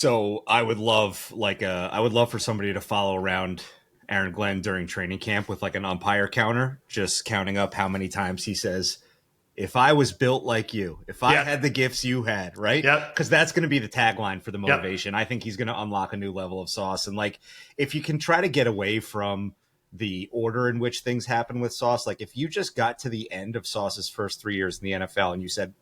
So I would love for somebody to follow around Aaron Glenn during training camp with like an umpire counter, just counting up how many times he says, "If I was built like you, if I Yep. had the gifts you had," right? Yep. Because that's going to be the tagline for the Yep. motivation. I think he's going to unlock a new level of Sauce. And like, if you can try to get away from the order in which things happen with Sauce, like if you just got to the end of Sauce's first 3 years in the NFL and you said,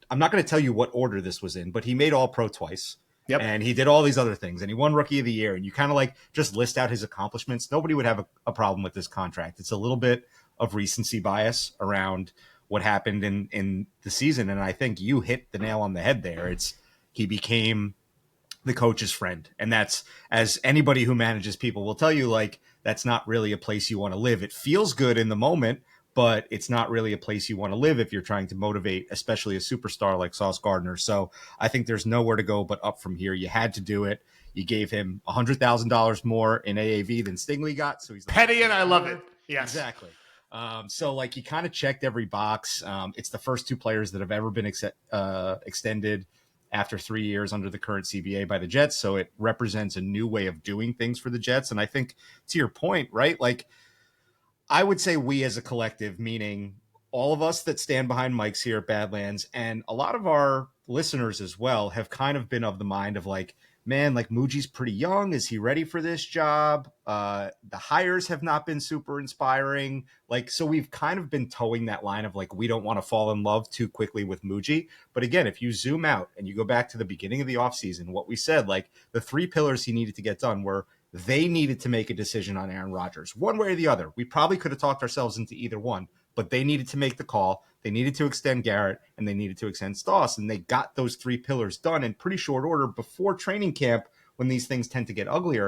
I'm not going to tell you what order this was in, but he made All Pro twice. Yep. And he did all these other things, and he won Rookie of the Year. And you kind of like just list out his accomplishments. Nobody would have a problem with this contract. It's a little bit of recency bias around what happened in the season, and I think you hit the nail on the head there. It's he became the coach's friend, and that's, as anybody who manages people will tell you, like that's not really a place you want to live. It feels good in the moment, but it's not really a place you want to live if you're trying to motivate, especially a superstar like Sauce Gardner. So I think there's nowhere to go but up from here. You had to do it. You gave him $100,000 more in AAV than Stingley got, so he's the Petty, and I love it. Yes. Exactly. So like you kind of checked every box. It's the first two players that have ever been extended after 3 years under the current CBA by the Jets. So it represents a new way of doing things for the Jets. And I think to your point, right? Like I would say we as a collective, meaning all of us that stand behind mics here at Badlands and a lot of our listeners as well, have kind of been of the mind of like, man, like Muji's pretty young. Is he ready for this job? The hires have not been super inspiring. Like, so we've kind of been towing that line of like, we don't want to fall in love too quickly with Muji. But again, if you zoom out and you go back to the beginning of the offseason, what we said, like the three pillars he needed to get done were they needed to make a decision on Aaron Rodgers, one way or the other. We probably could have talked ourselves into either one, but they needed to make the call. They needed to extend Garrett, and they needed to extend Stoss, and they got those three pillars done in pretty short order before training camp when these things tend to get uglier.